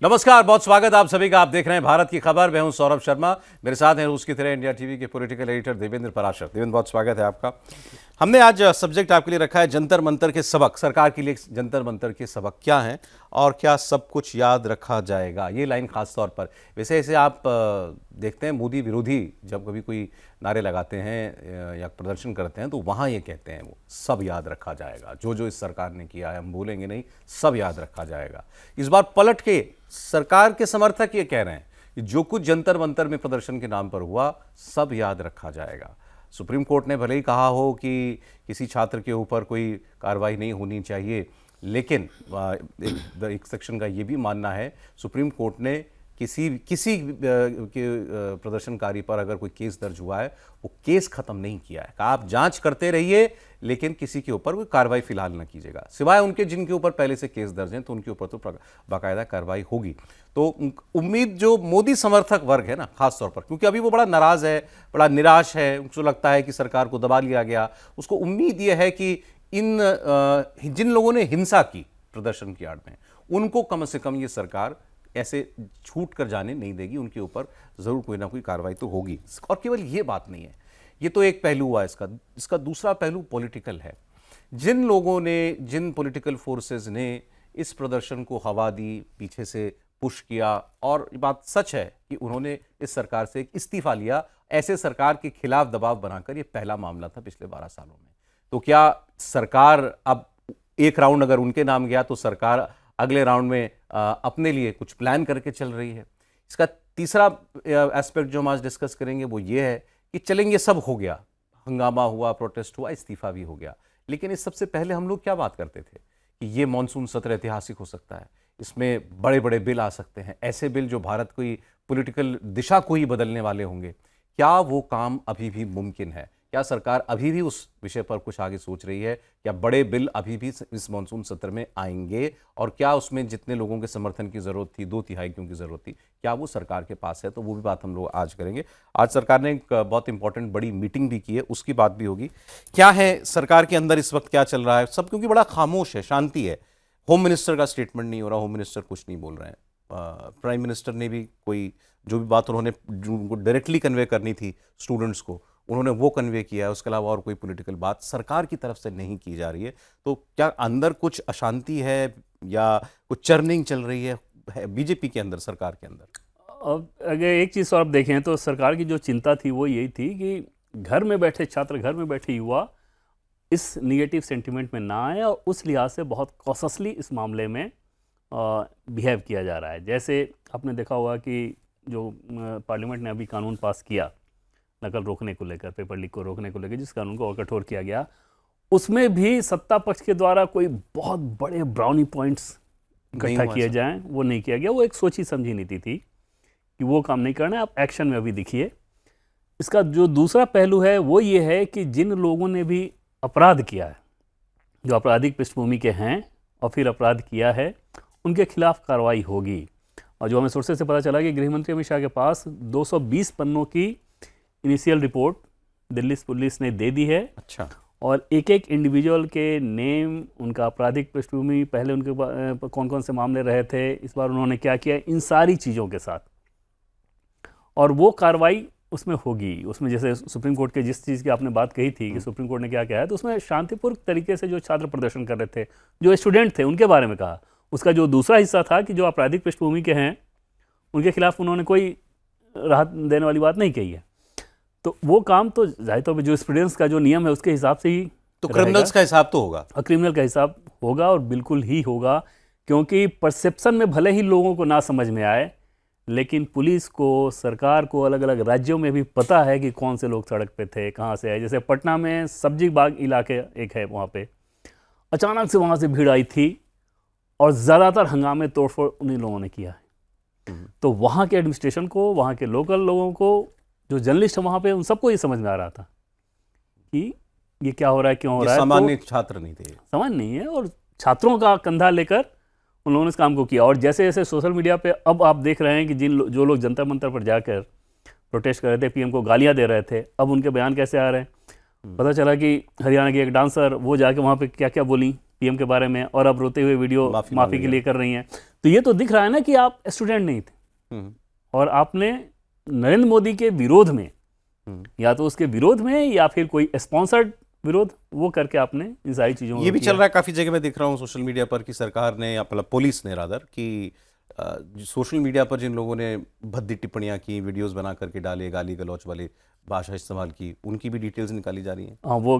नमस्कार, बहुत स्वागत आप सभी का। आप देख रहे हैं भारत की खबर। मैं हूं सौरभ शर्मा, मेरे साथ हैं रूस की तरह इंडिया टीवी के पॉलिटिकल एडिटर देवेंद्र पराशर। देवेंद्र, बहुत स्वागत है आपका। हमने आज सब्जेक्ट आपके लिए रखा है जंतर मंतर के सबक। सरकार के लिए जंतर मंतर के सबक क्या हैं और क्या सब कुछ याद रखा जाएगा, ये लाइन खास तौर पर। वैसे ऐसे आप देखते हैं मोदी विरोधी जब कभी कोई नारे लगाते हैं या प्रदर्शन करते हैं तो वहाँ ये कहते हैं वो सब याद रखा जाएगा, जो जो इस सरकार ने किया है हम भूलेंगे नहीं, सब याद रखा जाएगा। इस बार पलट के सरकार के समर्थक ये कह रहे हैं कि जो कुछ जंतर मंतर में प्रदर्शन के नाम पर हुआ सब याद रखा जाएगा। सुप्रीम कोर्ट ने भले ही कहा हो कि किसी छात्र के ऊपर कोई कार्रवाई नहीं होनी चाहिए, लेकिन एक सेक्शन का ये भी मानना है सुप्रीम कोर्ट ने किसी के प्रदर्शनकारी पर अगर कोई केस दर्ज हुआ है वो केस खत्म नहीं किया है। कहा आप जांच करते रहिए लेकिन किसी के ऊपर कोई कार्रवाई फिलहाल न कीजिएगा, सिवाय उनके जिनके ऊपर पहले से केस दर्ज हैं तो उनके ऊपर तो बाकायदा कार्रवाई होगी। तो उम्मीद जो मोदी समर्थक वर्ग है ना, खास तौर पर क्योंकि अभी वो बड़ा नाराज है, बड़ा निराश है, उसको लगता है कि सरकार को दबा लिया गया, उसको उम्मीद ये है कि इन जिन लोगों ने हिंसा की प्रदर्शन की आड़ में उनको कम से कम ये सरकार ऐसे छूट कर जाने नहीं देगी, उनके ऊपर जरूर कोई ना कोई कार्रवाई तो होगी। और केवल ये बात नहीं है, ये तो एक पहलू हुआ इसका दूसरा पहलू पॉलिटिकल है। जिन लोगों ने, जिन पॉलिटिकल फोर्सेस ने इस प्रदर्शन को हवा दी, पीछे से पुश किया, और ये बात सच है कि उन्होंने इस सरकार से एक इस्तीफा लिया, ऐसे सरकार के खिलाफ दबाव बनाकर, ये पहला मामला था पिछले 12 सालों में। तो क्या सरकार अब एक राउंड अगर उनके नाम गया तो सरकार अगले राउंड में अपने लिए कुछ प्लान करके चल रही है? इसका तीसरा एस्पेक्ट जो हम आज डिस्कस करेंगे वो ये है कि चलेंगे सब हो गया, हंगामा हुआ, प्रोटेस्ट हुआ, इस्तीफा भी हो गया, लेकिन इस सबसे पहले हम लोग क्या बात करते थे कि ये मॉनसून सत्र ऐतिहासिक हो सकता है, इसमें बड़े बड़े बिल आ सकते हैं, ऐसे बिल जो भारत की पॉलिटिकल दिशा को ही बदलने वाले होंगे। क्या वो काम अभी भी मुमकिन है? क्या सरकार अभी भी उस विषय पर कुछ आगे सोच रही है? क्या बड़े बिल अभी भी इस मॉनसून सत्र में आएंगे? और क्या उसमें जितने लोगों के समर्थन की जरूरत थी, 2/3 क्यों की जरूरत थी, क्या वो सरकार के पास है? तो वो भी बात हम लोग आज करेंगे। आज सरकार ने एक बहुत इंपॉर्टेंट बड़ी मीटिंग भी की है, उसकी बात भी होगी। क्या है सरकार के अंदर इस वक्त क्या चल रहा है, सब क्योंकि बड़ा खामोश है, शांति है। होम मिनिस्टर का स्टेटमेंट नहीं हो रहा, होम मिनिस्टर कुछ नहीं बोल रहे हैं। प्राइम मिनिस्टर ने भी कोई जो भी बात उन्होंने डायरेक्टली कन्वे करनी थी स्टूडेंट्स को, उन्होंने वो कन्वे किया है। उसके अलावा और कोई पॉलिटिकल बात सरकार की तरफ से नहीं की जा रही है। तो क्या अंदर कुछ अशांति है या कुछ चर्निंग चल रही है बीजेपी के अंदर, सरकार के अंदर? अब अगर एक चीज़ और आप देखें तो सरकार की जो चिंता थी वो यही थी कि घर में बैठे छात्र, घर में बैठे युवा इस निगेटिव सेंटिमेंट में ना आए, और उस लिहाज से बहुत कॉशसली इस मामले में बिहेव किया जा रहा है। जैसे आपने देखा होगा कि जो पार्लियामेंट ने अभी कानून पास किया नकल रोकने को लेकर, पेपर लीक को रोकने को लेकर, जिस कानून को और कठोर किया गया, उसमें भी सत्ता पक्ष के द्वारा कोई बहुत बड़े ब्राउनी पॉइंट्स इकट्ठा किए जाएं, वो नहीं किया गया। वो एक सोची समझी नीति थी कि वो काम नहीं करना है। आप एक्शन में अभी दिखिए। इसका जो दूसरा पहलू है वो ये है कि जिन लोगों ने भी अपराध किया है, जो आपराधिक पृष्ठभूमि के हैं और फिर अपराध किया है, उनके खिलाफ कार्रवाई होगी। और जो हमें सोर्सेज से पता चला कि गृहमंत्री अमित शाह के पास 220 पन्नों की इनिशियल रिपोर्ट दिल्ली पुलिस ने दे दी है। अच्छा। और एक एक इंडिविजुअल के नेम, उनका आपराधिक पृष्ठभूमि, पहले उनके कौन कौन से मामले रहे थे, इस बार उन्होंने क्या किया, इन सारी चीज़ों के साथ। और वो कार्रवाई उसमें होगी। उसमें जैसे सुप्रीम कोर्ट के जिस चीज़ की आपने बात कही थी कि सुप्रीम कोर्ट ने क्या किया है, तो उसमें शांतिपूर्ण तरीके से जो छात्र प्रदर्शन कर रहे थे, जो स्टूडेंट थे, उनके बारे में कहा। उसका जो दूसरा हिस्सा था कि जो आपराधिक पृष्ठभूमि के हैं उनके खिलाफ उन्होंने कोई राहत देने वाली बात नहीं कही है। तो वो काम तो जाहिर तौर पर जो स्टूडेंट्स का जो नियम है उसके हिसाब से ही, तो क्रिमिनल्स का हिसाब तो होगा, और क्रिमिनल का हिसाब होगा, और बिल्कुल ही होगा। क्योंकि परसेप्शन में भले ही लोगों को ना समझ में आए, लेकिन पुलिस को, सरकार को अलग अलग राज्यों में भी पता है कि कौन से लोग सड़क पे थे, कहाँ से आए। जैसे पटना में सब्जी बाग इलाके एक है, वहाँ पे अचानक से वहाँ से भीड़ आई थी और ज़्यादातर हंगामे तोड़फोड़ उन्हीं लोगों ने किया है। तो वहाँ के एडमिनिस्ट्रेशन को, वहाँ के लोकल लोगों को, जो जर्नलिस्ट है वहाँ पे, उन सबको ये समझ में आ रहा था कि ये क्या हो रहा है, क्यों हो रहा है। सामान्य छात्र नहीं थे, समझ नहीं है, और छात्रों का कंधा लेकर उन लोगों ने इस काम को किया। और जैसे जैसे सोशल मीडिया पे अब आप देख रहे हैं कि जो लोग जंतर मंतर पर जाकर प्रोटेस्ट कर रहे थे, पीएम को गालियां दे रहे थे, अब उनके बयान कैसे आ रहे हैं। पता चला कि हरियाणा की एक डांसर, वो जाके वहाँ पे क्या क्या बोली पीएम के बारे में, और अब रोते हुए वीडियो माफी के लिए कर रही हैं। तो ये तो दिख रहा है ना कि आप स्टूडेंट नहीं थे और आपने नरेंद्र मोदी के विरोध में, या तो उसके विरोध में या फिर कोई स्पॉन्सर्ड विरोध, वो करके आपने इन सारी चीज़ों ये भी चल रहा है काफ़ी जगह मैं देख रहा हूँ सोशल मीडिया पर कि सरकार ने, या मतलब पुलिस ने रादर, कि सोशल मीडिया पर जिन लोगों ने भद्दी टिप्पणियां की, वीडियोस बना करके डाले, गाली गलौच वाली भाषा इस्तेमाल की, उनकी भी डिटेल्स निकाली जा रही हैं। हाँ, वो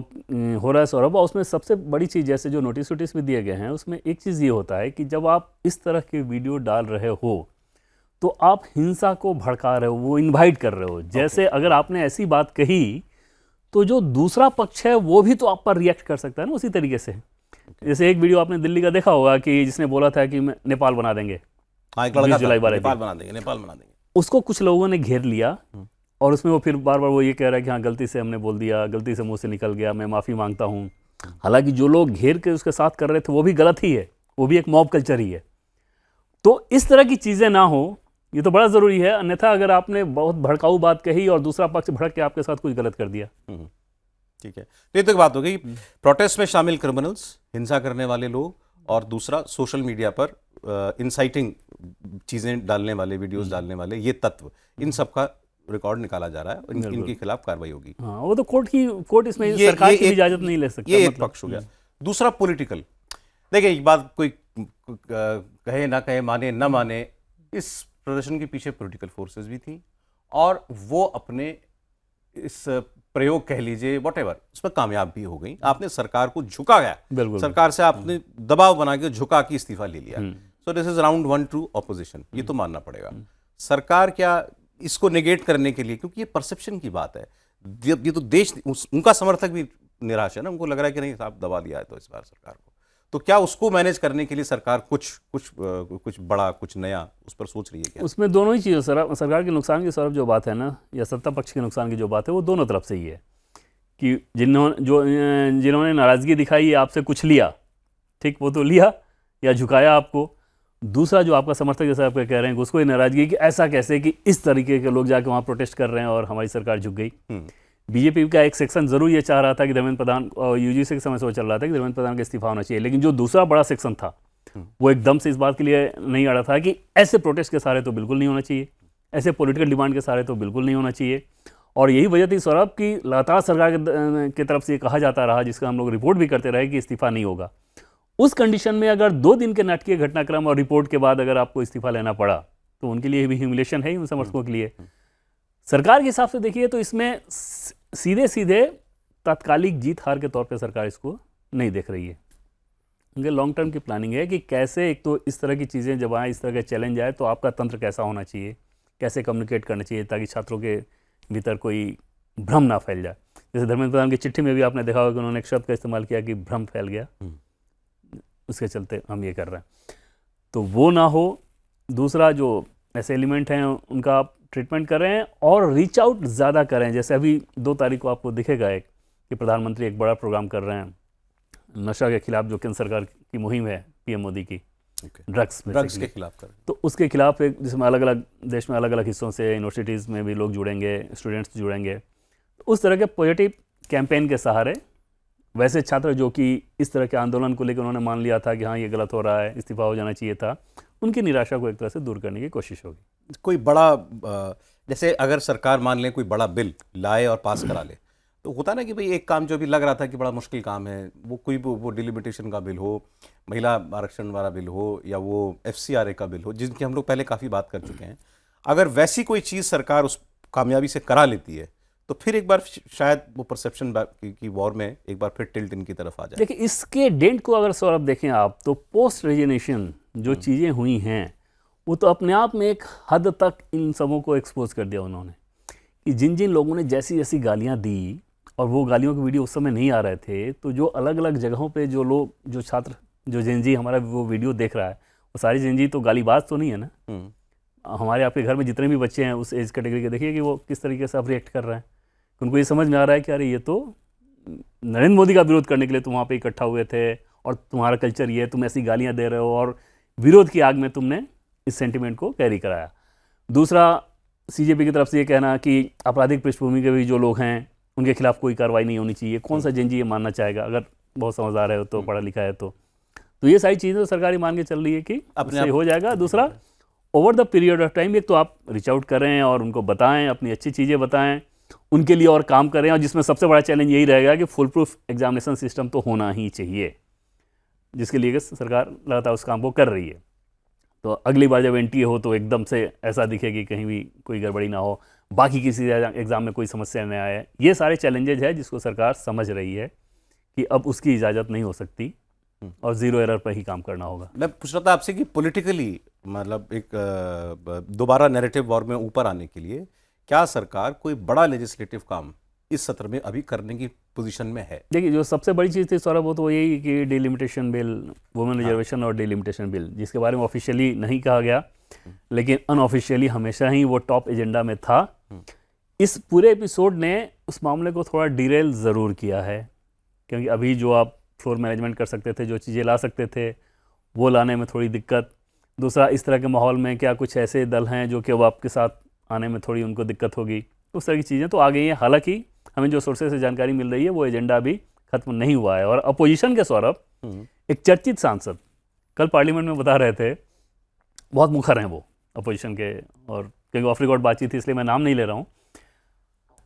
हो रहा है सौरभ। और उसमें सबसे बड़ी चीज़, जैसे जो नोटिस भी दिए गए हैं, उसमें एक चीज़ ये होता है कि जब आप इस तरह के वीडियो डाल रहे हो तो आप हिंसा को भड़का रहे हो, वो इन्वाइट कर रहे हो। जैसे अगर आपने ऐसी बात कही तो जो दूसरा पक्ष है वो भी तो आप पर रिएक्ट कर सकता है ना उसी तरीके से। जैसे एक वीडियो आपने दिल्ली का देखा होगा कि जिसने बोला था कि नेपाल बना देंगे, हाँ, एक लड़का 20 जुलाई वाले नेपाल बना देंगे, नेपाल बना देंगे। उसको कुछ लोगों ने घेर लिया और उसमें वो फिर बार बार वो ये कह रहा है कि हाँ गलती से हमने बोल दिया, गलती से मुंह से निकल गया, मैं माफ़ी मांगता हूँ। हालांकि जो लोग घेर के उसके साथ कर रहे थे वो भी गलत ही है, वो भी एक मॉब कल्चर ही है। तो इस तरह की चीज़ें ना हो, ये तो बड़ा ज़रूरी है। अन्यथा अगर आपने बहुत भड़काऊ बात कही और दूसरा पक्ष भड़क के आपके साथ कुछ गलत कर दिया, ठीक है। तो ये तो एक बात हो गई, प्रोटेस्ट में शामिल क्रिमिनल्स, हिंसा करने वाले लोग, और दूसरा सोशल मीडिया पर इंसाइटिंग चीज़ें डालने वाले, वीडियोस डालने वाले, ये तत्व, इन सब का रिकॉर्ड निकाला जा रहा है, इनके खिलाफ कार्रवाई होगी। हाँ, वो तो कोर्ट इसमें सरकार की इजाज़त नहीं ले सकती। ये एक पक्ष हो गया। दूसरा पॉलिटिकल, देखिए एक बात, कोई कहे ना कहे, माने ना माने, इस प्रदर्शन के पीछे पॉलिटिकल फोर्सेस भी थी और वो अपने इस प्रयोग कह लीजिए व्हाटएवर, उसमें कामयाब भी हो गई। आपने सरकार को झुकाया, सरकार से आपने दबाव बना के झुका के इस्तीफा ले लिया। So this is round 1 to opposition, ये तो मानना पड़ेगा। सरकार क्या इसको नेगेट करने के लिए, क्योंकि ये परसेप्शन की बात है, ये तो देश, उनका समर्थक भी निराश है ना, उनको लग रहा है कि नहीं साहब दबा दिया है तो इस बार सरकार को, तो क्या उसको मैनेज करने के लिए सरकार कुछ बड़ा, कुछ नया उस पर सोच रही है क्या? उसमें दोनों ही चीज़ें, सरकार के नुकसान की सौरभ जो बात है ना, या सत्ता पक्ष के नुकसान की जो बात है, वो दोनों तरफ से ही है कि जिन्होंने नाराज़गी दिखाई, आपसे कुछ लिया, ठीक, वो तो लिया या झुकाया आपको। दूसरा जो आपका समर्थक, जैसा आप कह रहे हैं, उसको ये नाराज़गी कि ऐसा कैसे कि इस तरीके के लोग जाके वहाँ प्रोटेस्ट कर रहे हैं और हमारी सरकार झुक गई। बीजेपी का एक सेक्शन जरूर ये चाह रहा था कि धर्मेंद्र प्रधान, और यूजीसी के समय से वो चल रहा था कि धर्मेंद्र प्रधान का इस्तीफा होना चाहिए, लेकिन जो दूसरा बड़ा सेक्शन था वो एकदम से इस बात के लिए नहीं अड़ा था कि ऐसे प्रोटेस्ट के सहारे तो बिल्कुल नहीं होना चाहिए, ऐसे पॉलिटिकल डिमांड के सहारे तो बिल्कुल नहीं होना चाहिए। और यही वजह थी सौरभ की लगातार सरकार की तरफ से ये कहा जाता रहा, जिसका हम लोग रिपोर्ट भी करते रहे कि इस्तीफा नहीं होगा। उस कंडीशन में अगर 2 दिन के नाटकीय घटनाक्रम और रिपोर्ट के बाद अगर आपको इस्तीफा लेना पड़ा तो उनके लिए भी ह्यूमिलेशन है, उन समर्थकों के लिए। सरकार के हिसाब से देखिए तो इसमें सीधे सीधे तात्कालिक जीत हार के तौर पे सरकार इसको नहीं देख रही है। उनके लॉन्ग टर्म की प्लानिंग है कि कैसे, एक तो इस तरह की चीज़ें जब आए, इस तरह के चैलेंज आए, तो आपका तंत्र कैसा होना चाहिए, कैसे कम्युनिकेट करना चाहिए ताकि छात्रों के भीतर कोई भ्रम ना फैल जाए। जैसे धर्मेंद्र प्रधान की चिट्ठी में भी आपने देखा होगा कि उन्होंने एक शब्द का इस्तेमाल किया कि भ्रम फैल गया, उसके चलते हम ये कर रहे हैं, तो वो ना हो। दूसरा जो ऐसे एलिमेंट हैं उनका आप ट्रीटमेंट कर रहे हैं और रीच आउट ज़्यादा करें। जैसे अभी 2 तारीख को आपको दिखेगा एक कि प्रधानमंत्री एक बड़ा प्रोग्राम कर रहे हैं नशा के खिलाफ, जो केंद्र सरकार की मुहिम है पीएम मोदी की, ड्रग्स के खिलाफ कर, तो उसके खिलाफ एक, जिसमें अलग अलग देश में अलग अलग हिस्सों से यूनिवर्सिटीज़ में भी लोग जुड़ेंगे, स्टूडेंट्स जुड़ेंगे। उस तरह के पॉजिटिव कैंपेन के सहारे वैसे छात्र जो कि इस तरह के आंदोलन को लेकर उन्होंने मान लिया था कि हाँ ये गलत हो रहा है, इस्तीफा हो जाना चाहिए था, उनकी निराशा को एक तरह से दूर करने की कोशिश होगी। कोई बड़ा, जैसे अगर सरकार मान ले कोई बड़ा बिल लाए और पास करा ले, तो होता ना कि भाई एक काम जो भी लग रहा था कि बड़ा मुश्किल काम है, वो कोई वो डिलिमिटेशन का बिल हो, महिला आरक्षण वाला बिल हो, या वो FCRA का बिल हो, जिनकी हम लोग पहले काफ़ी बात कर चुके हैं, अगर वैसी कोई चीज़ सरकार उस कामयाबी से करा लेती है तो फिर एक बार शायद वो परसेप्शन की वॉर में एक बार फिर टिल्ट इनकी तरफ आ जाए। देखिए इसके डेंट को अगर सौरभ देखें आप, तो पोस्ट रेजिग्नेशन जो चीज़ें हुई हैं वो तो अपने आप में एक हद तक इन सबों को एक्सपोज कर दिया उन्होंने, कि जिन जिन लोगों ने जैसी जैसी गालियाँ दी, और वो गालियों के वीडियो उस समय नहीं आ रहे थे, तो जो अलग अलग जगहों पे जो लोग, जो छात्र, जो जेनजी हमारा वो वीडियो देख रहा है, वो सारी जेनजी तो गालीबाज तो नहीं है ना। हमारे आपके घर में जितने भी बच्चे हैं उस एज कैटेगरी के, देखिए कि वो किस तरीके से आप रिएक्ट कर रहे हैं। उनको ये समझ में आ रहा है कि अरे ये तो नरेंद्र मोदी का विरोध करने के लिए तुम वहाँ पे इकट्ठा हुए थे, और तुम्हारा कल्चर ये है, तुम ऐसी गालियाँ दे रहे हो, और विरोध की आग में तुमने इस सेंटिमेंट को कैरी कराया। दूसरा, CJP की तरफ से ये कहना कि आपराधिक पृष्ठभूमि के भी जो लोग हैं उनके खिलाफ कोई कार्रवाई नहीं होनी चाहिए। कौन सा जेनजी ये मानना चाहेगा, अगर बहुत समझदार है तो, पढ़ा लिखा है तो। तो ये सारी चीज़ें तो सरकार ही मान के चल रही है कि अपने उससे हो जाएगा। दूसरा, over the period of time एक तो आप रीच आउट करें और उनको बताएं, अपनी अच्छी चीज़ें बताएं, उनके लिए और काम करें, और जिसमें सबसे बड़ा चैलेंज यही रहेगा कि फुल प्रूफ एग्जामिनेशन सिस्टम तो होना ही चाहिए, जिसके लिए सरकार लगातार उस काम को कर रही है। तो अगली बार जब एनटीए हो तो एकदम से ऐसा दिखे कि कहीं भी कोई गड़बड़ी ना हो, बाकी किसी एग्ज़ाम में कोई समस्या न आए। ये सारे चैलेंजेज है जिसको सरकार समझ रही है कि अब उसकी इजाज़त नहीं हो सकती और ज़ीरो एरर पर ही काम करना होगा। मैं पूछ रहा था आपसे कि पॉलिटिकली मतलब एक दोबारा नैरेटिव वॉर में ऊपर आने के लिए क्या सरकार कोई बड़ा लेजिस्लेटिव काम इस सत्र में अभी करने की पोजीशन में है? देखिए, जो सबसे बड़ी चीज़ थी सौरभ, वो तो यही कि डिलिमिटेशन बिल, वुमेन रिजर्वेशन और डिलिमिटेशन बिल, जिसके बारे में ऑफिशियली नहीं कहा गया लेकिन अनऑफिशियली हमेशा ही वो टॉप एजेंडा में था। इस पूरे एपिसोड ने उस मामले को थोड़ा डिरेल ज़रूर किया है, क्योंकि अभी जो आप फ्लोर मैनेजमेंट कर सकते थे, जो चीज़ें ला सकते थे, वो लाने में थोड़ी दिक्कत। दूसरा, इस तरह के माहौल में क्या कुछ ऐसे दल हैं जो कि अब आपके साथ आने में थोड़ी उनको दिक्कत होगी, उस तरह की चीज़ें तो आ गई हैं। हालांकि हमें जो सोर्सेज से जानकारी मिल रही है वो एजेंडा अभी खत्म नहीं हुआ है। और अपोजिशन के सौरभ, एक चर्चित सांसद कल पार्लियामेंट में बता रहे थे, बहुत मुखर हैं वो अपोजिशन के, और क्योंकि ऑफ रिकॉर्ड बातचीत थी इसलिए मैं नाम नहीं ले रहा हूँ,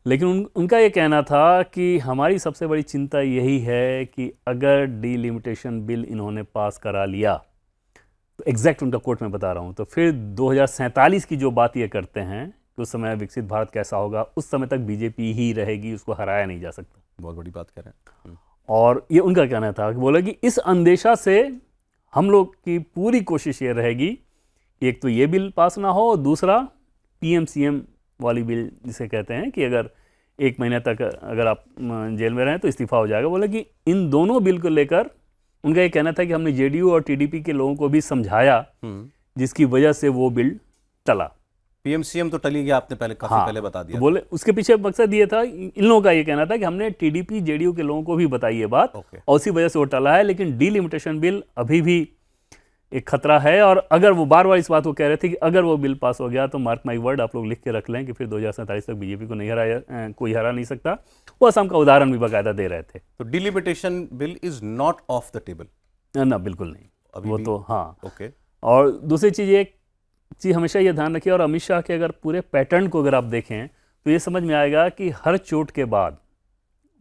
लेकिन उनका ये कहना था कि हमारी सबसे बड़ी चिंता यही है कि अगर डिलिमिटेशन बिल इन्होंने पास करा लिया, तो एग्जैक्ट उनका कोट मैं बता रहा हूँ, तो फिर 2047 की जो बात ये करते हैं कि उस समय विकसित भारत कैसा होगा, उस समय तक बीजेपी ही रहेगी, उसको हराया नहीं जा सकता। बहुत बड़ी बात कह रहे हैं। और ये उनका कहना था कि बोला कि इस अंदेशा से हम लोग की पूरी कोशिश ये रहेगी कि एक तो ये बिल पास ना हो, दूसरा पीएम-सीएम वाली बिल जिसे कहते हैं कि अगर 1 महीने तक अगर आप जेल में रहें तो इस्तीफा हो जाएगा। बोला कि इन दोनों बिल को लेकर उनका ये कहना था कि हमने जेडीयू और टीडीपी के लोगों को भी समझाया, जिसकी वजह से वो बिल टला। पीएम-सीएम तो टली गया, आपने काफी पहले बता दिया। तो बोले उसके पीछे मकसद ये था, इन लोगों का ये कहना था कि हमने टीडीपी जेडीयू के लोगों को भी बताई ये बात, और उसी वजह से वो टला है। लेकिन डिलिमिटेशन बिल अभी भी एक खतरा है, और अगर वो बार बार इस बात को कह रहे थे कि अगर वो बिल पास हो गया तो मार्क माई वर्ड, आप लोग लिख के रख लें कि फिर 2047 तक बीजेपी को नहीं कोई हरा नहीं सकता। वो असम का उदाहरण भी बाकायदा दे रहे थे। तो delimitation bill is not of the table? ना, बिल्कुल नहीं। वो तो हाँ। ओके। और दूसरी चीज़, एक चीज़ हमेशा ये ध्यान रखिए, और अमित शाह के अगर पूरे पैटर्न को अगर आप देखें तो ये समझ में आएगा कि हर चोट के बाद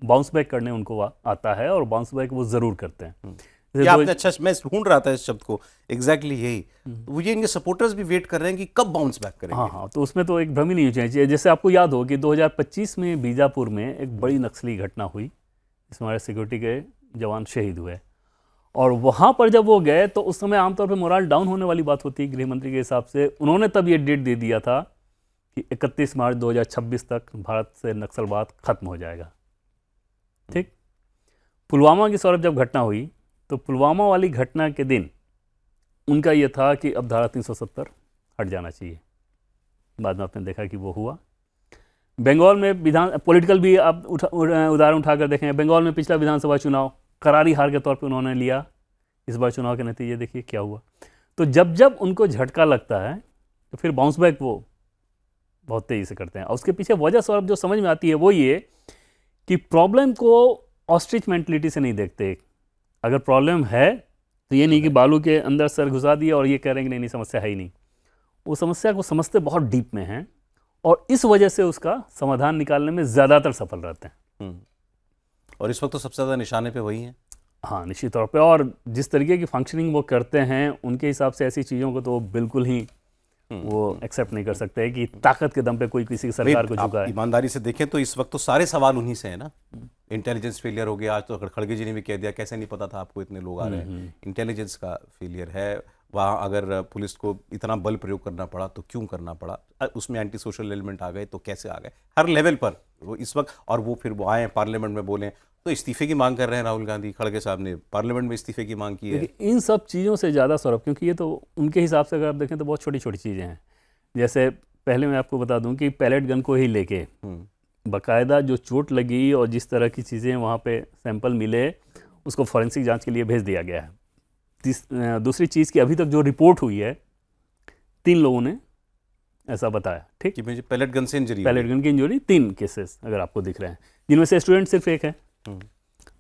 बाउंस बैक करने उनको आता है, और बाउंस बैक वो ज़रूर करते हैं। ये आपने अच्छा, मैं ढूंढ रहा था इस शब्द को, एग्जैक्टली यही। वो ये इनके सपोर्टर्स भी वेट कर रहे हैं कि कब बाउंस बैक करेंगे। हाँ, तो उसमें तो एक भ्रम ही नहीं होना चाहिए। जैसे आपको याद हो कि 2025 में बीजापुर में एक बड़ी नक्सली घटना हुई, जिसमें हमारे सिक्योरिटी के जवान शहीद हुए, और वहाँ पर जब वो गए तो उस समय आमतौर पर मोराल डाउन होने वाली बात होती है गृह मंत्री के हिसाब से। उन्होंने तब ये डेट दे दिया था कि 31 मार्च 2026 तक भारत से नक्सलवाद खत्म हो जाएगा। ठीक। पुलवामा की सौरभ जब घटना हुई तो पुलवामा वाली घटना के दिन उनका ये था कि अब धारा 370 हट जाना चाहिए। बाद में आपने देखा कि वो हुआ। बंगाल में पॉलिटिकल भी आप उदाहरण उठाकर देखें, बंगाल में पिछला विधानसभा चुनाव करारी हार के तौर पे उन्होंने लिया। इस बार चुनाव के नतीजे देखिए क्या हुआ। तो जब जब उनको झटका लगता है तो फिर बाउंस बैक वो बहुत तेज़ी से करते हैं। और उसके पीछे वजह सौरभ जो समझ में आती है वो ये कि प्रॉब्लम को ऑस्ट्रिच मेंटलिटी से नहीं देखते। अगर प्रॉब्लम है तो ये नहीं कि बालू के अंदर सर घुसा दिया और ये कह रहे हैं कि नहीं समस्या है ही नहीं। वो समस्या को समझते बहुत डीप में हैं, और इस वजह से उसका समाधान निकालने में ज़्यादातर सफल रहते हैं। और इस वक्त तो सबसे ज़्यादा निशाने पे वही हैं। हाँ, निश्चित तौर पे। और जिस तरीके की फंक्शनिंग वो करते हैं उनके हिसाब से ऐसी चीज़ों को तो बिल्कुल ही वो एक्सेप्ट नहीं कर सकते कि ताकत के दम पे कोई किसी सरकार को झुकाए। ईमानदारी से देखें तो इस वक्त तो सारे सवाल उन्हीं से है ना। इंटेलिजेंस फेलियर हो गया, आज तो खड़गे जी ने भी कह दिया, कैसे नहीं पता था आपको इतने लोग आ रहे हैं। इंटेलिजेंस का फेलियर है वहाँ। अगर पुलिस को इतना बल प्रयोग करना पड़ा तो क्यों करना पड़ा, उसमें एंटी सोशल एलिमेंट आ गए तो कैसे आ गए, हर लेवल पर वो इस वक्त। और वो फिर वो आए पार्लियामेंट में बोलें तो इस्तीफे की मांग कर रहे हैं। राहुल गांधी खड़गे साहब ने पार्लियामेंट में इस्तीफे की मांग की है। इन सब चीज़ों से ज़्यादा सौरभ, क्योंकि ये तो उनके हिसाब से अगर आप देखें तो बहुत छोटी छोटी चीज़ें हैं। जैसे पहले मैं आपको बता दूं कि पैलेट गन को ही लेके बाकायदा जो चोट लगी और जिस तरह की चीज़ें वहाँ पे सैंपल मिले, उसको फॉरेंसिक जांच के लिए भेज दिया गया है। दूसरी चीज़ की अभी तक जो रिपोर्ट हुई है 3 लोगों ने ऐसा बताया, ठीक, कि मुझे पैलेट गन से इंजरी, पैलेट गन की इंजरी 3 केसेस अगर आपको दिख रहे हैं, जिनमें से स्टूडेंट सिर्फ एक है,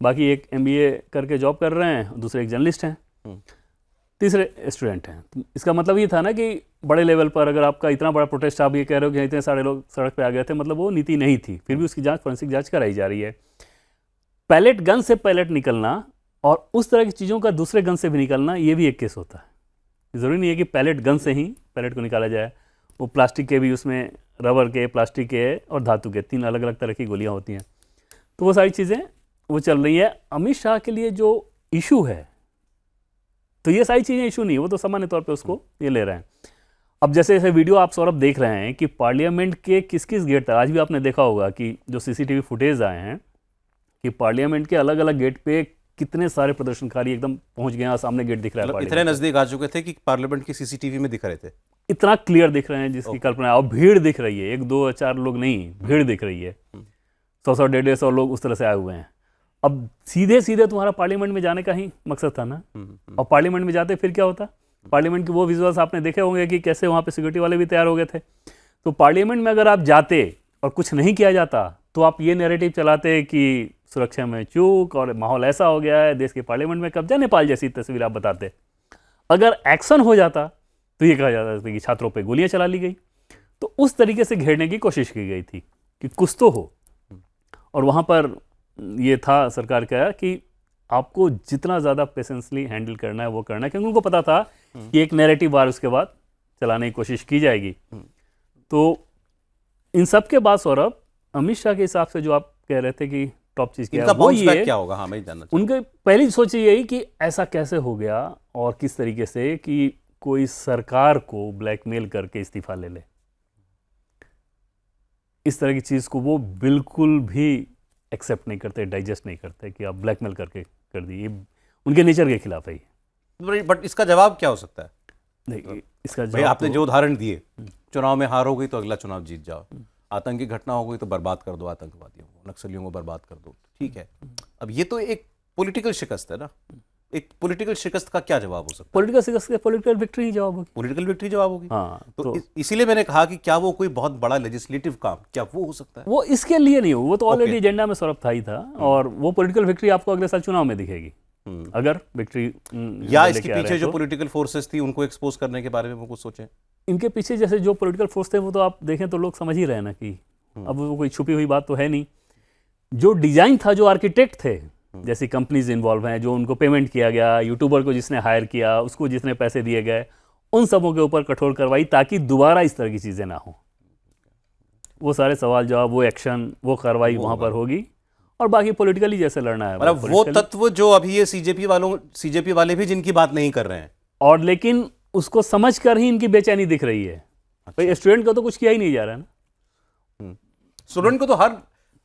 बाकी एक MBA करके जॉब कर रहे हैं, दूसरे एक जर्नलिस्ट हैं। तीसरे स्टूडेंट हैं। तो इसका मतलब ये था ना कि बड़े लेवल पर अगर आपका इतना बड़ा प्रोटेस्ट, आप ये कह रहे हो कि इतने सारे लोग सड़क पे आ गए थे, मतलब वो नीति नहीं थी। फिर भी उसकी जांच, फोरेंसिक जांच कराई जा रही है। पैलेट गन से पैलेट निकलना और उस तरह की चीज़ों का दूसरे गन से भी निकलना, ये भी एक केस होता है। ज़रूरी नहीं है कि पैलेट गन से ही पैलेट को निकाला जाए। वो प्लास्टिक के भी, उसमें रबर के, प्लास्टिक के और धातु के 3 अलग अलग तरह की गोलियां होती हैं। तो वो सारी चीज़ें वो चल रही है। अमित शाह के लिए जो इशू है, तो ये सारी चीज़ें इशू नहीं, वो तो सामान्य तौर पे उसको ये ले रहे हैं। अब जैसे जैसे वीडियो आप सौरभ देख रहे हैं कि पार्लियामेंट के किस किस गेट तक, आज भी आपने देखा होगा कि जो सीसीटीवी फुटेज आए हैं कि पार्लियामेंट के अलग अलग गेट पे कितने सारे प्रदर्शनकारी एकदम पहुंच गए हैं, सामने गेट दिख रहा है। मतलब इतने नजदीक आ चुके थे कि पार्लियामेंट की सीसीटीवी में दिख रहे थे, इतना क्लियर दिख रहे हैं जिसकी कल्पना है। और भीड़ दिख रही है, 1 2 4 लोग नहीं, भीड़ दिख रही है। 100 150 लोग उस तरह से आए हुए हैं। अब सीधे सीधे तुम्हारा पार्लियामेंट में जाने का ही मकसद था ना। और पार्लियामेंट में जाते फिर क्या होता? पार्लियामेंट के वो विजुअल्स आपने देखे होंगे कि कैसे वहाँ पे सिक्योरिटी वाले भी तैयार हो गए थे। तो पार्लियामेंट में अगर आप जाते और कुछ नहीं किया जाता, तो आप ये नैरेटिव चलाते कि सुरक्षा में चूक और माहौल ऐसा हो गया है, देश के पार्लियामेंट में कब्जा, नेपाल जैसी तस्वीर आप बताते। अगर एक्शन हो जाता तो ये कहा जाता था कि छात्रों पे गोलियां चला ली गई। तो उस तरीके से घेरने की कोशिश की गई थी कि कुछ तो हो। और वहाँ पर ये था सरकार का कि आपको जितना ज़्यादा पेशेंसली हैंडल करना है वो करना है, क्योंकि उनको पता था कि एक नैरेटिव वार उसके बाद चलाने की कोशिश की जाएगी। तो इन सब के बाद सौरभ, अमित शाह के हिसाब से जो आप कह रहे थे कि टॉप चीज़ क्या है, वो ये क्या होगा? हाँ, मैं जानना चाहता हूं। उनके पहली सोच यही कि ऐसा कैसे हो गया और किस तरीके से कि कोई सरकार को ब्लैकमेल करके इस्तीफा ले ले। इस तरह की चीज़ को वो बिल्कुल भी एक्सेप्ट नहीं करते, डाइजेस्ट नहीं करते कि आप ब्लैकमेल करके कर दी। ये उनके नेचर के खिलाफ है ये। बट इसका जवाब क्या हो सकता है? नहीं, इसका भाई, जवाब आपने जो उदाहरण दिए, चुनाव में हार हो गई तो अगला चुनाव जीत जाओ, आतंकी घटना हो गई तो बर्बाद कर दो आतंकवादियों को, नक्सलियों को बर्बाद कर दो, ठीक है। अब ये तो एक पॉलिटिकल शिकस्त है ना। एक पॉलिटिकल शिकस्त का क्या जवाब हो सकता है? पॉलिटिकल शिकस्त के पॉलिटिकल विक्ट्री ही जवाब होगी। पॉलिटिकल विक्ट्री जवाब होगी। हाँ, तो इसीलिए मैंने कहा कि क्या वो कोई बहुत बड़ा लेजिस्लेटिव काम, क्या वो हो सकता है? वो इसके लिए नहीं हो, वो तो ऑलरेडी एजेंडा में सौरभ था ही था। और वो पॉलिटिकल विक्ट्री आपको अगले साल चुनाव में दिखेगी, अगर विक्ट्री या इसके पीछे जो पॉलिटिकल फोर्सेस थी उनको एक्सपोज करने के बारे में वो कुछ सोचें। इनके पीछे जैसे जो पॉलिटिकल फोर्स थे वो तो आप देखें तो लोग समझ ही रहे हैं ना कि अब वो कोई छुपी हुई बात तो है नहीं। जो डिजाइन था, जो आर्किटेक्ट थे, जैसी कंपनीज इन्वॉल्व हैं, जो उनको पेमेंट किया गया, यूट्यूबर को जिसने हायर किया, उसको जितने पैसे दिए गए, उन सबों के ऊपर कठोर कार्रवाई, ताकि दोबारा इस तरह की चीज़ें ना हो। वो सारे सवाल जवाब, वो एक्शन, वो कार्रवाई वहाँ पर होगी। और बाकी पॉलिटिकली जैसे लड़ना है, मतलब वो तत्व जो अभी ये सीजेपी वाले भी जिनकी बात नहीं कर रहे हैं, और लेकिन उसको समझ कर ही इनकी बेचैनी दिख रही है। भाई, स्टूडेंट को तो कुछ किया ही नहीं जा रहा है ना। स्टूडेंट को तो हर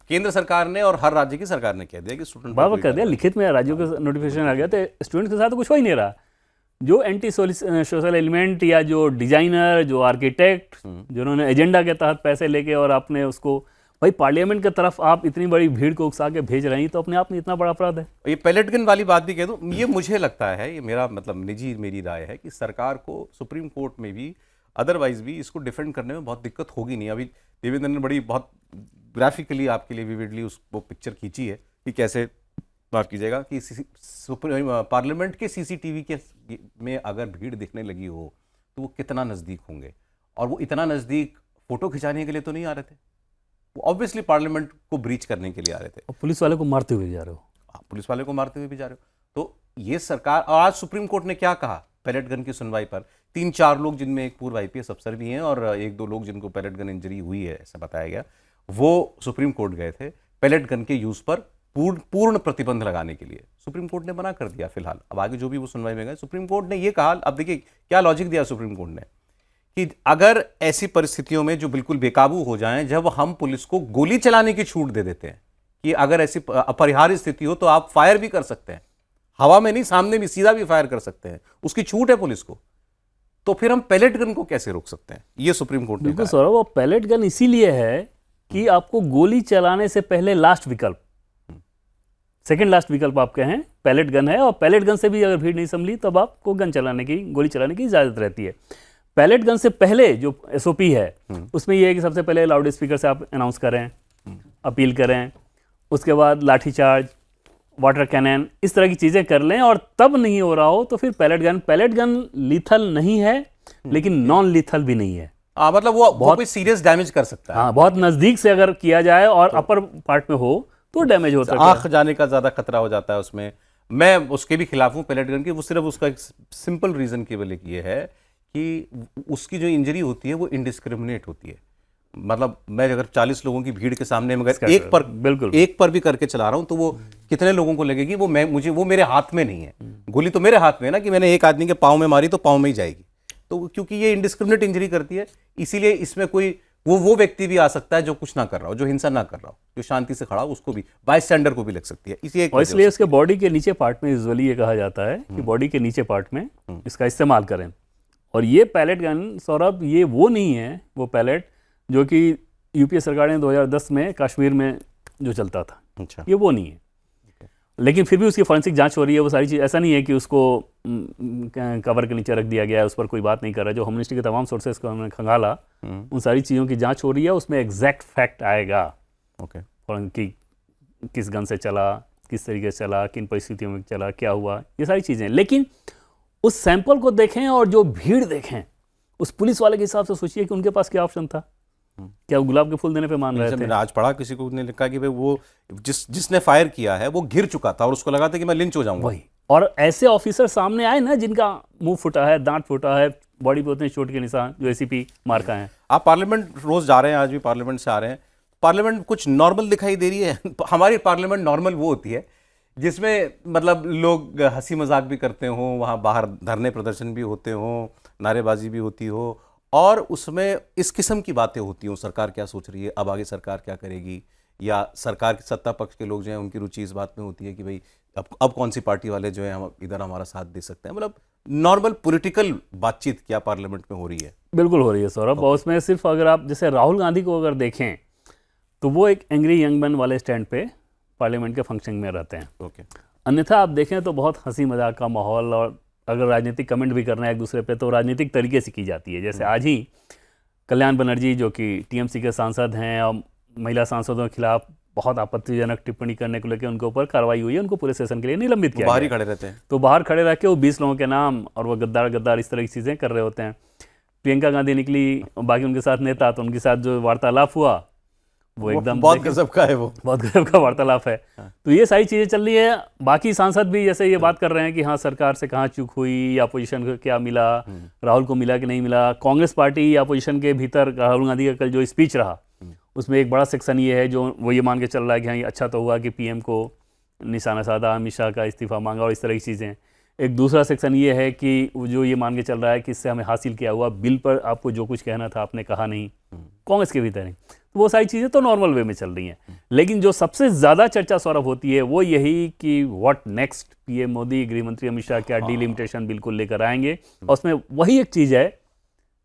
केंद्र सरकार ने और हर राज्य की सरकार ने कह दिया कि स्टूडेंट बाबा कर दिया, लिखित में राज्यों का नोटिफिकेशन आ गया। तो स्टूडेंट के साथ तो कुछ हो ही नहीं रहा। जो एंटी सोशल एलिमेंट या जो डिजाइनर, जो आर्किटेक्ट, जिन्होंने एजेंडा के तहत पैसे लेके और आपने उसको, भाई पार्लियामेंट की तरफ आप इतनी बड़ी भीड़ को उकसा के भेज रहे हैं, तो अपने आप में इतना बड़ा अपराध है। ये पैलेट गन वाली बात भी कह दूं, ये मुझे लगता है, ये मेरा मतलब निजी मेरी राय है कि सरकार को सुप्रीम कोर्ट में भी अदरवाइज भी इसको डिफेंड करने में बहुत दिक्कत होगी नहीं। अभी देवेंद्र ने बड़ी बहुत ग्राफिकली आपके लिए विविडली वो पिक्चर खींची है कि कैसे, माफ कीजिएगा, कि पार्लियामेंट के सीसीटीवी के में अगर भीड़ दिखने लगी हो तो वो कितना नज़दीक होंगे। और वो इतना नज़दीक फोटो खिंचाने के लिए तो नहीं आ रहे थे, वो ऑब्वियसली पार्लियामेंट को ब्रीच करने के लिए आ रहे थे। और पुलिस वाले को मारते हुए जा रहे हो। पुलिस वाले को मारते हुए भी जा रहे हो। तो ये सरकार, और आज सुप्रीम कोर्ट ने क्या कहा पैलेट गन की सुनवाई पर, 3-4 लोग जिनमें एक पूर्व IPS अफसर भी हैं और 1-2 लोग जिनको पैलेट गन इंजरी हुई है ऐसा बताया गया, वो सुप्रीम कोर्ट गए थे पैलेट गन के यूज पर पूर्ण प्रतिबंध लगाने के लिए। सुप्रीम कोर्ट ने मना कर दिया फिलहाल। अब आगे जो भी वो सुनवाई में गए, सुप्रीम कोर्ट ने ये कहा, अब देखिए क्या लॉजिक दिया सुप्रीम कोर्ट ने, कि अगर ऐसी परिस्थितियों में जो बिल्कुल बेकाबू हो जाएं, जब हम पुलिस को गोली चलाने की छूट दे देते हैं कि अगर ऐसी अपरिहार्य स्थिति हो तो आप फायर भी कर सकते हैं, हवा में नहीं, सामने भी सीधा भी फायर कर सकते हैं, उसकी छूट है पुलिस को, तो फिर हम पैलेट गन को कैसे रोक सकते हैं? ये सुप्रीम कोर्ट ने कहा। सौरभ, वो पैलेट गन इसीलिए है कि आपको गोली चलाने से पहले लास्ट विकल्प, सेकंड लास्ट विकल्प आप कहें, पैलेट गन है। और पैलेट गन से भी अगर भीड़ नहीं संभली तब आपको गन चलाने की, गोली चलाने की इजाजत रहती है। पैलेट गन से पहले जो SOP है उसमें यह है कि सबसे पहले लाउड स्पीकर से आप अनाउंस करें, अपील करें, उसके बाद लाठीचार्ज, वाटर कैनन, इस तरह की चीज़ें कर लें, और तब नहीं हो रहा हो तो फिर पैलेट गन लीथल नहीं है लेकिन नॉन लीथल भी नहीं है। मतलब वो कोई सीरियस डैमेज कर सकता है। हाँ, बहुत नज़दीक से अगर किया जाए और अपर पार्ट में हो तो डैमेज हो सकता है। आंख जाने का ज़्यादा खतरा हो जाता है उसमें। मैं उसके भी खिलाफ हूँ पैलेट गन की। वो सिर्फ उसका एक सिंपल रीज़न केवल एक ये है कि उसकी जो इंजरी होती है वो इनडिस्क्रिमिनेट होती है। मतलब मैं अगर 40 लोगों की भीड़ के सामने में अगर बिल्कुल एक पर भी करके चला रहा हूँ तो वो कितने लोगों को लगेगी, वो मेरे हाथ में नहीं है। गोली तो मेरे हाथ में है ना, कि मैंने एक आदमी के पाँव में मारी तो पाँव में ही जाएगी। तो क्योंकि ये इनडिस्क्रिमिनेट इंजरी करती है, इसीलिए इसमें कोई वो व्यक्ति भी आ सकता है जो कुछ ना कर रहा हो, जो हिंसा ना कर रहा हो, जो शांति से खड़ा हो, उसको भी, बायस्टैंडर को भी लग सकती है। इसलिए इसके बॉडी के नीचे पार्ट में यूजुअली ये कहा जाता है कि बॉडी के नीचे पार्ट में इसका इस्तेमाल करें। और ये पैलेट गन सौरभ, ये वो नहीं है वो पैलेट जो कि यूपीए सरकार ने 2010 में कश्मीर में जो चलता था। अच्छा, ये वो नहीं है। लेकिन फिर भी उसकी फॉरेंसिक जांच हो रही है। वो सारी चीज़, ऐसा नहीं है कि उसको कवर के नीचे रख दिया गया है, उस पर कोई बात नहीं कर रहा है। जो होम मिनिस्ट्री के तमाम सोर्सेज को हमने खंगाला, उन सारी चीज़ों की जांच हो रही है। उसमें एग्जैक्ट फैक्ट आएगा कि किस गन से चला, किस तरीके से चला, किन परिस्थितियों में चला, क्या हुआ, ये सारी चीज़ें। लेकिन उस सैंपल को देखें और जो भीड़ देखें, उस पुलिस वाले के हिसाब से सोचिए कि उनके पास क्या ऑप्शन था। क्या वो गुलाब के फूल देने पे मान रहे थे? मैंने आज पढ़ा, किसी को ने लिखा कि भाई वो जिसने फायर किया है वो गिर चुका था और उसको लगा था कि मैं लिंच हो जाऊंगा। वही, और ऐसे ऑफिसर सामने आए ना जिनका मुंह फूटा है, दांत फूटा है, बॉडी पे उतने चोट के निशान, जो एसीपी मार्का है। आप पार्लियामेंट रोज जा रहे हैं, आज भी पार्लियामेंट से आ रहे हैं, पार्लियामेंट कुछ नॉर्मल दिखाई दे रही है? हमारी पार्लियामेंट नॉर्मल वो होती है जिसमें मतलब लोग हंसी मजाक भी करते हो, वहाँ बाहर धरने प्रदर्शन भी होते हो, नारेबाजी भी होती हो, और उसमें इस किस्म की बातें होती हो, सरकार क्या सोच रही है, अब आगे सरकार क्या करेगी, या सरकार के सत्ता पक्ष के लोग जो हैं उनकी रुचि इस बात में होती है कि भाई अब कौन सी पार्टी वाले जो है हम इधर हमारा साथ दे सकते हैं। मतलब नॉर्मल पॉलिटिकल बातचीत क्या पार्लियामेंट में हो रही है? बिल्कुल हो रही है सौरभ। और उसमें सिर्फ अगर आप जैसे राहुल गांधी को अगर देखें तो वो एक एंग्री यंग मैन वाले स्टैंड पे पार्लियामेंट के फंक्शन में रहते हैं। अन्यथा आप देखें तो बहुत हंसी मजाक का माहौल, और अगर राजनीतिक कमेंट भी करना है एक दूसरे पे तो राजनीतिक तरीके से की जाती है। जैसे आज ही कल्याण बनर्जी जो कि टीएमसी के सांसद हैं और महिला सांसदों के खिलाफ बहुत आपत्तिजनक टिप्पणी करने को लेकर उनके ऊपर कार्रवाई हुई है, उनको पुलिस स्टेशन के लिए निलंबित किया। बाहर ही खड़े रहते हैं, तो बाहर खड़े रह के वो 20 लोगों के नाम और वो गद्दार इस तरह की चीज़ें कर रहे होते हैं। प्रियंका गांधी निकली, बाकी उनके साथ नेता, तो उनके साथ जो वार्तालाप हुआ वो एकदम बहुत गजब का है, वो बहुत गजब का वार्तालाप है। तो ये सारी चीज़ें चल रही है। बाकी सांसद भी जैसे ये बात कर रहे हैं कि हाँ सरकार से कहाँ चूक हुई, या अपोजिशन को क्या मिला, राहुल को मिला कि नहीं मिला। कांग्रेस पार्टी या अपोजिशन के भीतर राहुल गांधी का कल जो स्पीच रहा उसमें एक बड़ा सेक्शन ये है जो वो ये मान के चल रहा है कि हाँ ये अच्छा तो हुआ कि पीएम को निशाना साधा, अमित शाह का इस्तीफा मांगा और इस तरह की चीज़ें। एक दूसरा सेक्शन ये है कि वो जो ये मान के चल रहा है कि इससे हमें हासिल किया हुआ, बिल पर आपको जो कुछ कहना था आपने कहा नहीं, कांग्रेस के भीतर नहीं। तो वो सारी चीज़ें तो नॉर्मल वे में चल रही हैं। लेकिन जो सबसे ज़्यादा चर्चा सौरभ होती है वो यही कि व्हाट नेक्स्ट, पीएम मोदी, गृह मंत्री अमित शाह क्या डिलिमिटेशन बिल को लेकर आएंगे, और उसमें वही एक चीज़ है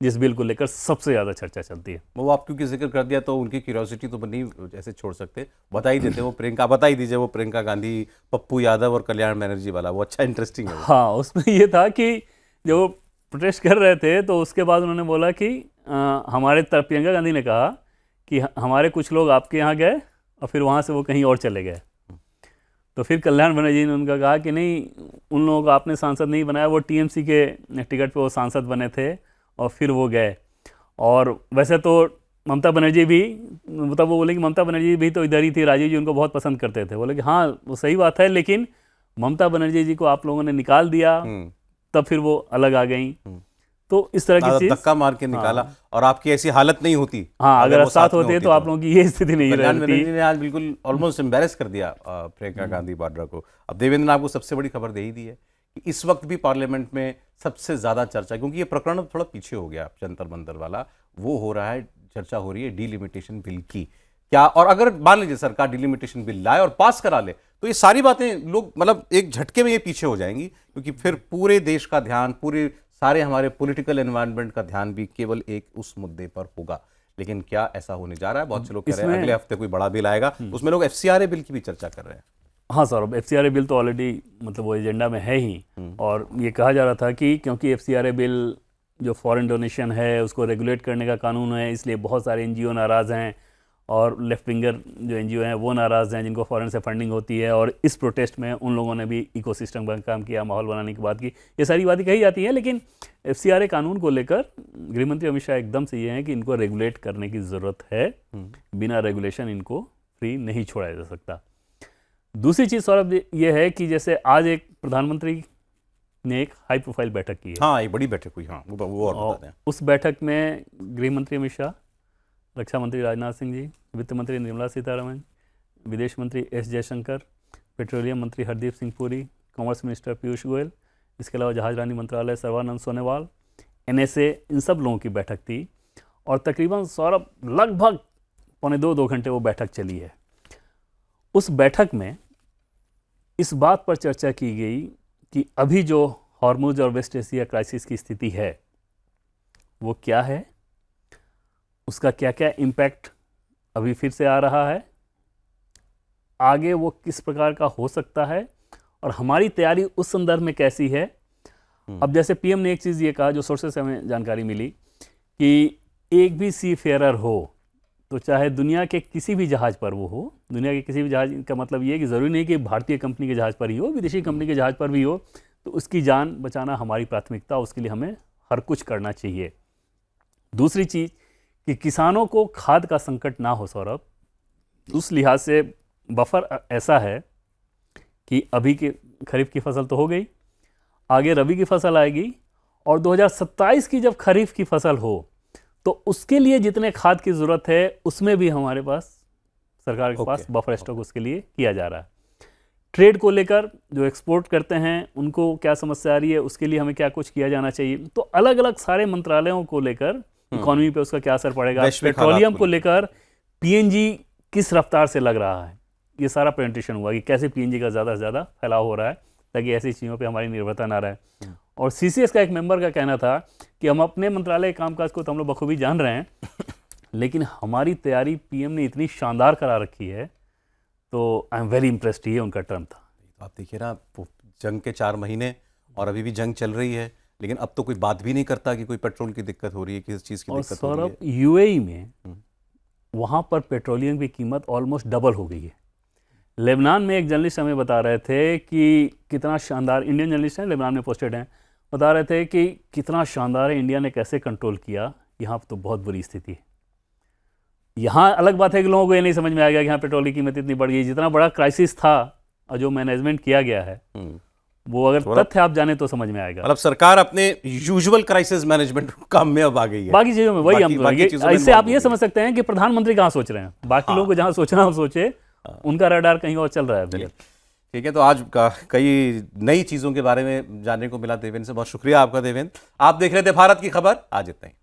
जिस बिल को लेकर सबसे ज़्यादा चर्चा चलती है। वो आप क्योंकि जिक्र कर दिया तो उनकी क्यूरियोसिटी तो नहीं ऐसे छोड़ सकते, बता ही देते। वो प्रियंका, बता ही दीजिए, वो प्रियंका गांधी, पप्पू यादव और कल्याण बनर्जी वाला, वो अच्छा इंटरेस्टिंग है। हाँ, उसमें ये था कि जो प्रोटेस्ट कर रहे थे तो उसके बाद उन्होंने बोला कि हमारे तरफ, प्रियंका गांधी ने कहा कि हमारे कुछ लोग आपके यहाँ गए और फिर वहाँ से वो कहीं और चले गए। तो फिर कल्याण बनर्जी ने उनका कहा कि नहीं, उन लोगों को आपने सांसद नहीं बनाया, वो टीएमसी के टिकट पे वो सांसद बने थे और फिर वो गए। और वैसे तो ममता बनर्जी भी, मतलब वो बोले कि ममता बनर्जी भी तो इधर ही थी, राजीव जी उनको बहुत पसंद करते थे। बोले कि हाँ वो सही बात है, लेकिन ममता बनर्जी जी को आप लोगों ने निकाल दिया, तब फिर वो अलग आ गई। तो इस तरह की चीज, धक्का मार के निकाला। हाँ। और आपकी ऐसी हालत नहीं होती। हाँ, अगर साथ होते तो आप लोगों की ये स्थिति नहीं रहती। ने आज बिल्कुल ऑलमोस्ट एम्बैरेस कर दिया प्रियंका गांधी वाड्रा को। अब देवेंद्र ने आपको सबसे बड़ी खबर दे ही दी है कि इस वक्त भी पार्लियामेंट में सबसे ज्यादा चर्चा, क्योंकि ये प्रकरण थोड़ा पीछे हो गया, जंतर मंतर वाला वो हो रहा है, चर्चा हो रही है डिलिमिटेशन बिल की। क्या, और अगर मान लीजिए सरकार डिलिमिटेशन बिल लाए और पास करा ले तो ये सारी बातें लोग मतलब एक झटके में ये पीछे हो जाएंगी, क्योंकि फिर पूरे देश का ध्यान, पूरे सारे हमारे पॉलिटिकल एनवायरनमेंट का ध्यान भी केवल एक उस मुद्दे पर होगा। लेकिन क्या ऐसा होने जा रहा है? बहुत से लोग कह रहे हैं अगले हफ्ते कोई बड़ा बिल आएगा, उसमें लोग एफसीआरए बिल की भी चर्चा कर रहे हैं। हाँ सौरभ, एफसीआरए बिल तो ऑलरेडी मतलब वो एजेंडा में है ही, और ये कहा जा रहा था कि क्योंकि एफसीआरए बिल जो फॉरेन डोनेशन है उसको रेगुलेट करने का कानून है, इसलिए बहुत सारे एनजीओ नाराज़ हैं और लेफ्ट विंगर जो एनजीओ हैं वो नाराज़ हैं, जिनको फॉरेन से फंडिंग होती है, और इस प्रोटेस्ट में उन लोगों ने भी इकोसिस्टम का काम किया, माहौल बनाने की बात की, ये सारी बातें कही जाती हैं। लेकिन FCRA कानून को लेकर गृहमंत्री अमित शाह एकदम से ये हैं कि इनको रेगुलेट करने की ज़रूरत है, बिना रेगुलेशन इनको फ्री नहीं छोड़ा जा सकता। दूसरी चीज़ सौरभ ये है कि जैसे आज एक प्रधानमंत्री ने एक हाई प्रोफाइल बैठक की है। हाँ, एक बड़ी बैठक हुई। हाँ, वो और बताते हैं। उस बैठक में गृह मंत्री अमित शाह, रक्षा मंत्री राजनाथ सिंह जी, वित्त मंत्री निर्मला सीतारमण, विदेश मंत्री S जयशंकर, पेट्रोलियम मंत्री हरदीप सिंह पुरी, कॉमर्स मिनिस्टर पीयूष गोयल, इसके अलावा जहाजरानी मंत्रालय सर्बानंद सोनोवाल, NSA, इन सब लोगों की बैठक थी। और तकरीबन सौरभ लगभग पौने 2 घंटे वो बैठक चली है। उस बैठक में इस बात पर चर्चा की गई कि अभी जो हॉर्मुज और वेस्ट एशिया क्राइसिस की स्थिति है वो क्या है, उसका क्या क्या इम्पैक्ट अभी फिर से आ रहा है, आगे वो किस प्रकार का हो सकता है, और हमारी तैयारी उस संदर्भ में कैसी है। अब जैसे PM ने एक चीज़ ये कहा, जो सोर्सेस से हमें जानकारी मिली, कि एक भी सी फेयर हो तो चाहे दुनिया के किसी भी जहाज़ पर वो हो, दुनिया के किसी भी जहाज़ का मतलब ये है कि ज़रूरी नहीं कि भारतीय कंपनी के जहाज़ पर ही हो, विदेशी कंपनी के जहाज़ पर भी हो, तो उसकी जान बचाना हमारी प्राथमिकता, उसके लिए हमें हर कुछ करना चाहिए। दूसरी चीज़ कि किसानों को खाद का संकट ना हो सौरभ, उस लिहाज से बफर ऐसा है कि अभी के खरीफ की फसल तो हो गई, आगे रबी की फसल आएगी, और 2027 की जब खरीफ की फसल हो तो उसके लिए जितने खाद की ज़रूरत है उसमें भी हमारे पास, सरकार के पास बफर स्टॉक उसके लिए किया जा रहा है। ट्रेड को लेकर जो एक्सपोर्ट करते हैं उनको क्या समस्या आ रही है, उसके लिए हमें क्या कुछ किया जाना चाहिए। तो अलग अलग सारे मंत्रालयों को लेकर इकोनॉमी पे उसका क्या असर पड़ेगा, पेट्रोलियम को लेकर PNG किस रफ्तार से लग रहा है, ये सारा प्रेजेंटेशन हुआ कि कैसे PNG का ज़्यादा से ज़्यादा फैलाव हो रहा है ताकि ऐसी चीज़ों पे हमारी निर्भरता ना रहे। और CCS का एक मेंबर का कहना था कि हम अपने मंत्रालय के कामकाज को तो हम लोग बखूबी जान रहे हैं, लेकिन हमारी तैयारी PM ने इतनी शानदार करा रखी है, तो आई एम वेरी इम्प्रेस्ड, ये उनका टर्म था। आप देखिए ना, जंग के 4 महीने और अभी भी जंग चल रही है, लेकिन अब तो कोई बात भी नहीं करता कि कोई पेट्रोल की दिक्कत हो रही है, किसी चीज़ की दिक्कत हो रही है। UAE में वहाँ पर पेट्रोलियम की कीमत ऑलमोस्ट डबल हो गई है। लेबनान में एक जर्नलिस्ट हमें बता रहे थे कि कितना शानदार, इंडियन जर्नलिस्ट हैं, लेबनान में पोस्टेड हैं, बता रहे थे कि कितना शानदार है, इंडिया ने कैसे कंट्रोल किया, यहाँ तो बहुत बुरी स्थिति है। यहाँ अलग बात है कि लोगों को ये नहीं समझ में आ गया कि यहाँ पेट्रोल की कीमत इतनी बढ़ गई। जितना बड़ा क्राइसिस था और जो मैनेजमेंट किया गया है, वो अगर तथ्य आप जाने तो समझ में आएगा। मतलब सरकार अपने यूजुअल क्राइसिस मैनेजमेंट काम में अब आ गई है, बाकी चीज़ों में वही हम इससे आप ये समझ सकते हैं कि प्रधानमंत्री कहाँ सोच रहे हैं, बाकी लोगों को जहाँ सोचना हो सोचे, उनका रडार कहीं और चल रहा है। ठीक है, तो आज कई नई चीज़ों के बारे में जानने को मिला देवेंद्र से। बहुत शुक्रिया आपका देवेंद्र। आप देख रहे थे भारत की खबर, आज इतना ही।